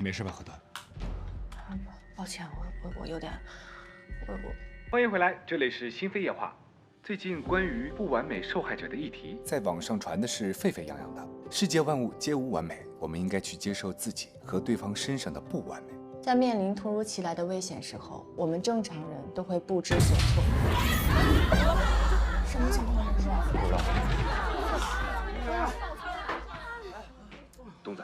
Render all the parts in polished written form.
你没事吧，何端？抱歉，我有点，我。欢迎回来，这里是新飞夜话。最近关于不完美受害者的议题，在网上传的是沸沸扬扬的。世界万物皆无完美，我们应该去接受自己和对方身上的不完美。在面临突如其来的危险时候，我们正常人都会不知所措。什么情况？不知道。东子，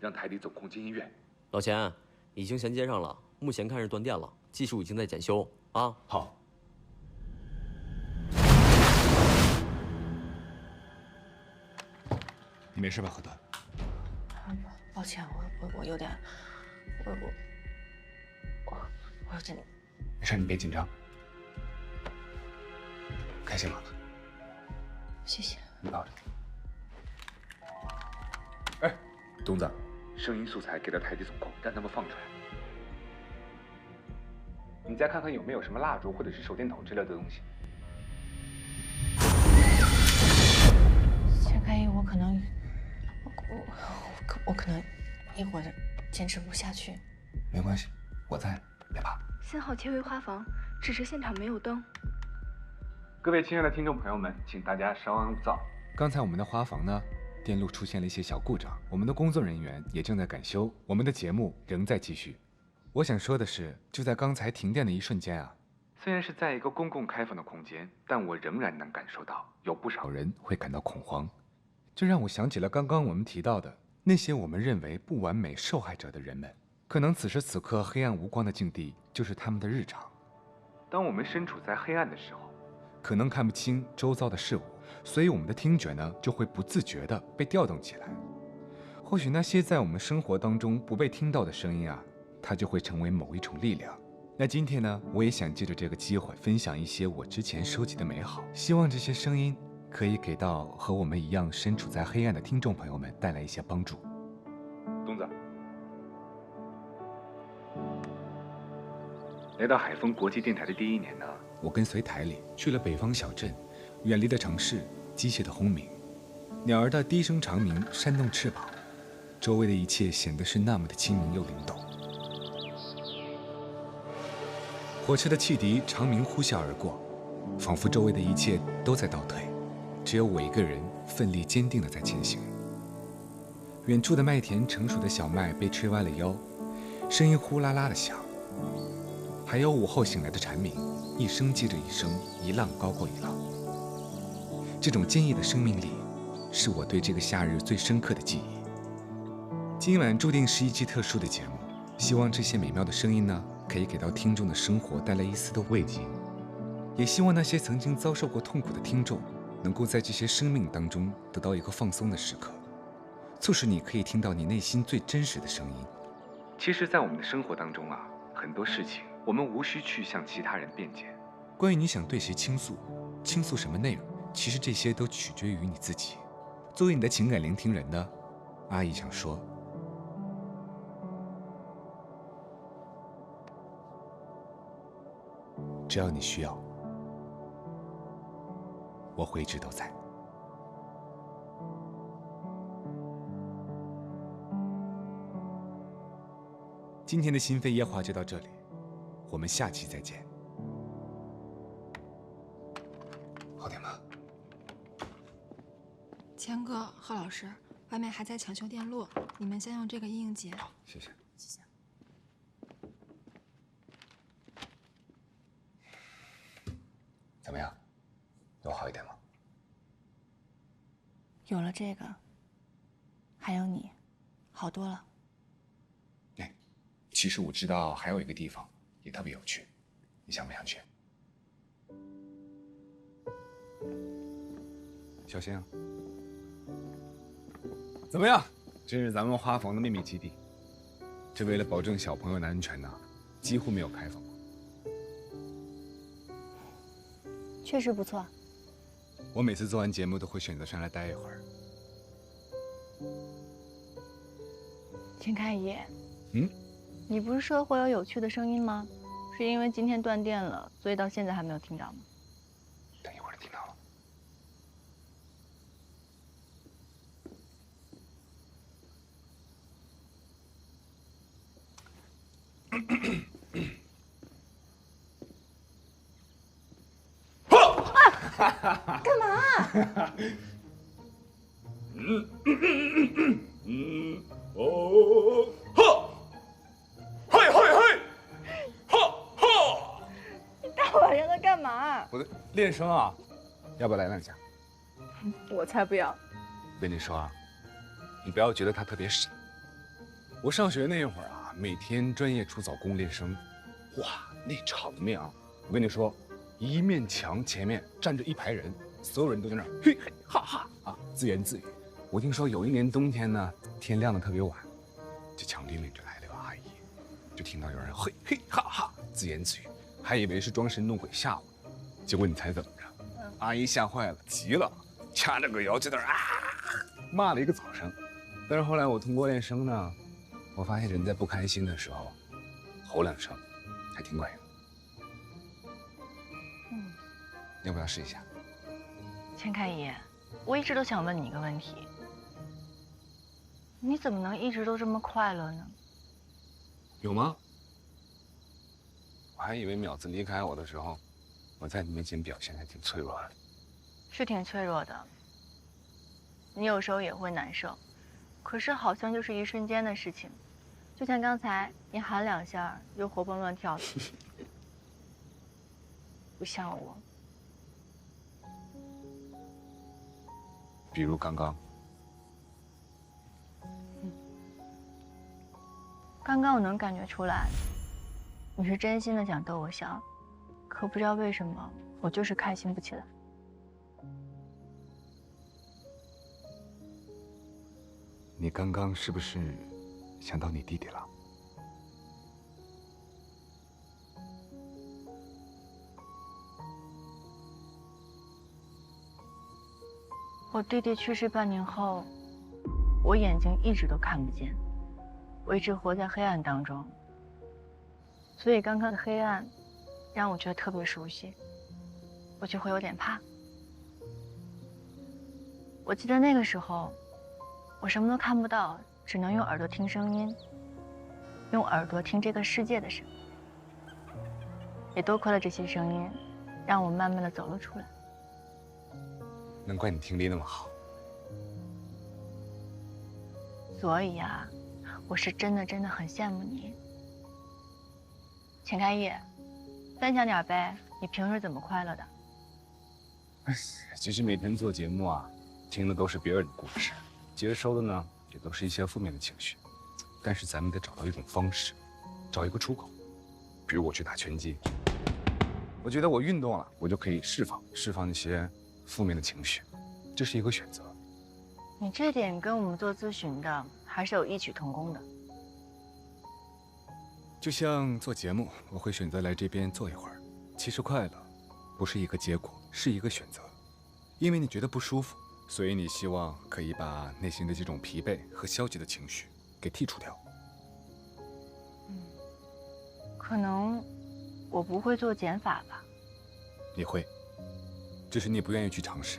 让台里总控进医院。老钱，已经衔接上了，目前看是断电了，技术已经在检修啊。好。你没事吧，何端？抱歉，我有点，我有点。没事，你别紧张。开心吗？谢谢。你抱着。哎，东子，声音素材给到台底总控，让他们放出来。你再看看有没有什么蜡烛或者是手电筒之类的东西。钱开一，我可能，我可能一会儿坚持不下去。没关系，我在，别怕。信号切回花房，只是现场没有灯。各位亲爱的听众朋友们，请大家稍安勿躁。刚才我们的花房呢，电路出现了一些小故障，我们的工作人员也正在赶修，我们的节目仍在继续。我想说的是，就在刚才停电的一瞬间啊，虽然是在一个公共开放的空间，但我仍然能感受到有不少人会感到恐慌。这让我想起了刚刚我们提到的那些我们认为不完美受害者的人们，可能此时此刻黑暗无光的境地就是他们的日常。当我们身处在黑暗的时候，可能看不清周遭的事物，所以我们的听觉呢就会不自觉地被调动起来。或许那些在我们生活当中不被听到的声音啊，它就会成为某一种力量。那今天呢，我也想借着这个机会分享一些我之前收集的美好，希望这些声音可以给到和我们一样身处在黑暗的听众朋友们带来一些帮助。东子，来到海丰国际电台的第一年呢，我跟随台里去了北方小镇，远离的城市，机械的轰鸣，鸟儿的低声长鸣扇动翅膀，周围的一切显得是那么的清明又灵动。火车的汽笛长鸣呼啸而过，仿佛周围的一切都在倒退，只有我一个人奋力坚定地在前行。远处的麦田成熟的小麦被吹歪了腰，声音呼啦啦地响。还有午后醒来的蝉鸣，一声接着一声，一浪高过一浪。这种坚毅的生命力，是我对这个夏日最深刻的记忆。今晚注定是一期特殊的节目，希望这些美妙的声音呢，可以给到听众的生活带来一丝的慰藉，也希望那些曾经遭受过痛苦的听众，能够在这些生命当中得到一个放松的时刻，促使你可以听到你内心最真实的声音。其实，在我们的生活当中啊，很多事情我们无需去向其他人辩解。关于你想对谁倾诉，倾诉什么内容，其实这些都取决于你自己。作为你的情感聆听人呢，阿姨想说，只要你需要，我会一直都在。今天的心扉夜话就到这里，我们下期再见。好点吗？钱哥，贺老师，外面还在抢修电路，你们先用这个阴影结。好，谢谢。谢谢。怎么样？有好一点吗？有了这个，还有你，好多了。哎，其实我知道还有一个地方也特别有趣，你想不想去？小星，怎么样？这是咱们花房的秘密基地，这为了保证小朋友的安全呢，几乎没有开放过。确实不错。我每次做完节目都会选择上来待一会儿。陈开怡，嗯，你不是说会有有趣的声音吗？是因为今天断电了，所以到现在还没有听到吗？等一会儿听到了。干嘛？哦，哈，嘿嘿嘿，哈哈！你大晚上的干嘛？我的练声啊，要不要来两下？我才不要。我跟你说啊，你不要觉得他特别傻。我上学那会儿啊，每天专业出早功练声，哇，那场面啊，我跟你说，一面墙前面站着一排人，所有人都在那儿嘿嘿哈哈啊自言自语。我听说有一年冬天呢，天亮的特别晚，这墙里面就来了个阿姨，就听到有人嘿嘿哈哈自言自语，还以为是装神弄鬼吓我，结果你猜怎么着？阿姨吓坏了，急了，掐着个腰就在那儿啊骂了一个早上。但是后来我通过练声呢，我发现人在不开心的时候，吼两声还挺管用。要不要试一下？钱开怡，我一直都想问你一个问题。你怎么能一直都这么快乐呢？有吗？我还以为淼子离开我的时候，我在你面前表现还挺脆弱的。是挺脆弱的。你有时候也会难受，可是好像就是一瞬间的事情。就像刚才你喊两下，又活蹦乱跳的，不像我。比如刚刚。刚刚我能感觉出来，你是真心的想逗我笑，可不知道为什么，我就是开心不起来。你刚刚是不是想到你弟弟了？我弟弟去世半年后，我眼睛一直都看不见，我一直活在黑暗当中。所以刚刚的黑暗让我觉得特别熟悉，我就会有点怕。我记得那个时候，我什么都看不到，只能用耳朵听声音，用耳朵听这个世界的声音。也多亏了这些声音，让我慢慢的走了出来。难怪你听力那么好。所以啊，我是真的很羡慕你。钱开义，分享点呗，你平时怎么快乐的？其实每天做节目啊，听的都是别人的故事，接收的呢也都是一些负面的情绪。但是咱们得找到一种方式，找一个出口。比如我去打拳击，我觉得我运动了，我就可以释放一些负面的情绪，这是一个选择。你这点跟我们做咨询的还是有异曲同工的。就像做节目，我会选择来这边坐一会儿。其实快乐不是一个结果，是一个选择。因为你觉得不舒服，所以你希望可以把内心的这种疲惫和消极的情绪给剔除掉。可能我不会做减法吧。你会，只是你不愿意去尝试。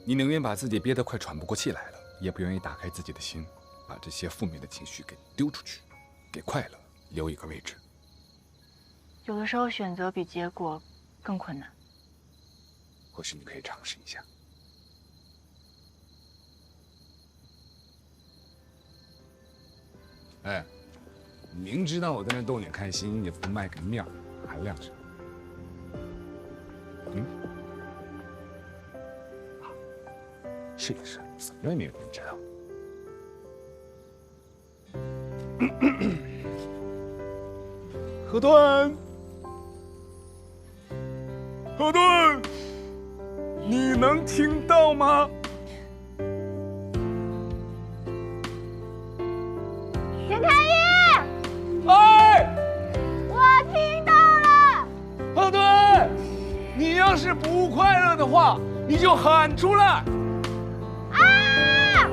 你宁愿把自己憋得快喘不过气来了，也不愿意打开自己的心，把这些负面的情绪给丢出去，给快乐留一个位置。有的时候选择比结果更困难。或许你可以尝试一下。哎，明知道我在那逗你开心，也不卖个面儿，还亮什么？试一试，反正也没有人知道。河段，河段，你能听到吗？钱开义，哎，我听到了。河段，你要是不快乐的话，你就喊出来。啊！